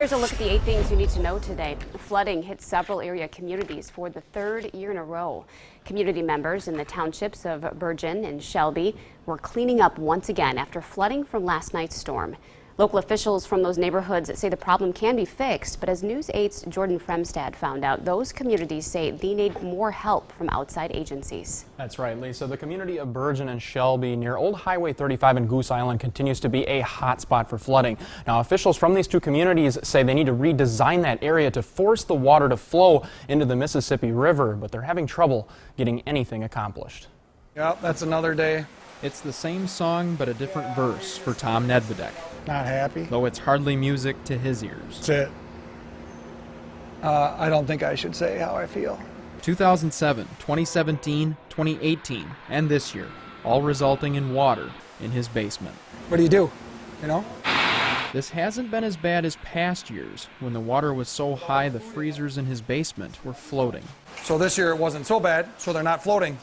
Here's a look at the 8 things you need to know today. Flooding hit several area communities for the third year in a row. Community members in the townships of Bergen and Shelby were cleaning up once again after flooding from last night's storm. Local officials from those neighborhoods say the problem can be fixed, but as News 8's Jordan Fremstad found out, those communities say they need more help from outside agencies. That's right, Lisa. The community of Bergen and Shelby near Old Highway 35 in Goose Island continues to be a hot spot for flooding. Now, officials from these two communities say they need to redesign that area to force the water to flow into the Mississippi River, but they're having trouble getting anything accomplished. Yep, that's another day. It's the same song, but a different verse for Tom Nedvedek. Not happy. Though it's hardly music to his ears. That's it. I don't think I should say how I feel. 2007, 2017, 2018, and this year, all resulting in water in his basement. What do you do? You know? This hasn't been as bad as past years, when the water was so high the freezers in his basement were floating. So this year it wasn't so bad, so they're not floating.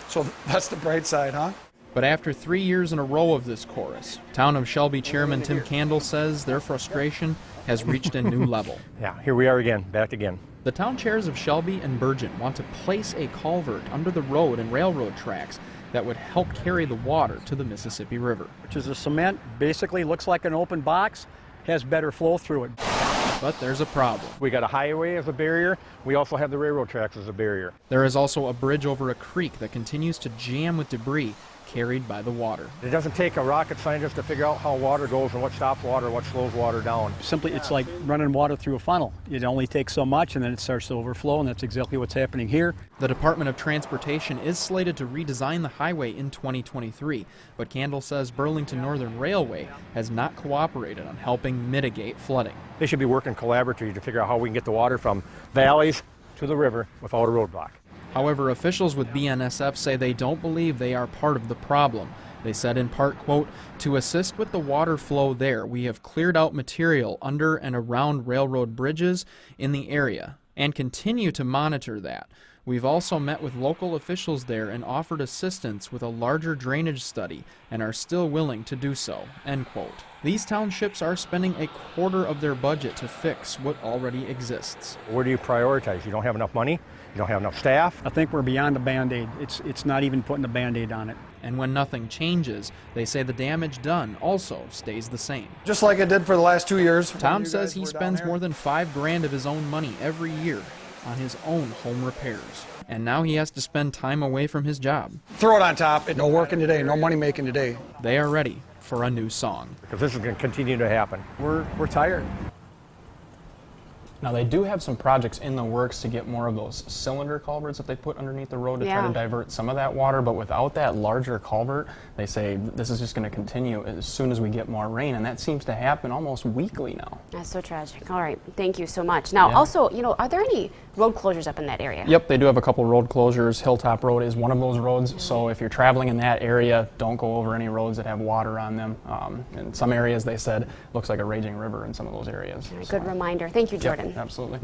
So that's the bright side, huh? But after 3 years in a row of this chorus, Town of Shelby Chairman Tim Candle says their frustration has reached a new level. Yeah, here we are again, back again. The town chairs of Shelby and Bergen want to place a culvert under the road and railroad tracks that would help carry the water to the Mississippi River. Which is a cement, basically looks like an open box, has better flow through it. But there's a problem. We got a highway as a barrier. We also have the railroad tracks as a barrier. There is also a bridge over a creek that continues to jam with debris carried by the water. It doesn't take a rocket scientist to figure out how water goes and what stops water, what slows water down. Simply, it's like running water through a funnel. It only takes so much and then it starts to overflow, and that's exactly what's happening here. The Department of Transportation is slated to redesign the highway in 2023, but Candle says Burlington Northern Railway has not cooperated on helping mitigate flooding. They should be working collaboratively to figure out how we can get the water from valleys to the river without a roadblock. However, officials with BNSF say they don't believe they are part of the problem. They said in part, quote, "To assist with the water flow there, we have cleared out material under and around railroad bridges in the area and continue to monitor that. We've also met with local officials there and offered assistance with a larger drainage study and are still willing to do so," end quote. These townships are spending a quarter of their budget to fix what already exists. Where do you prioritize? You don't have enough money, you don't have enough staff. I think we're beyond a Band-Aid. It's not even putting a Band-Aid on it. And when nothing changes, they say the damage done also stays the same. Just like it did for the last 2 years. Tom says he spends more than $5 grand of his own money every year on his own home repairs. And now he has to spend time away from his job. Throw it on top. No working today, no money making today. They are ready for a new song. Because this is going to continue to happen. We're tired. Now, they do have some projects in the works to get more of those cylinder culverts that they put underneath the road to try to divert some of that water, but without that larger culvert, they say this is just going to continue as soon as we get more rain, and that seems to happen almost weekly now. That's so tragic. All right, thank you so much. Now, also, are there any road closures up in that area? Yep, they do have a couple road closures. Hilltop Road is one of those roads, so if you're traveling in that area, don't go over any roads that have water on them. In some areas, they said, looks like a raging river in some of those areas. Good reminder. Thank you, Jordan. Absolutely.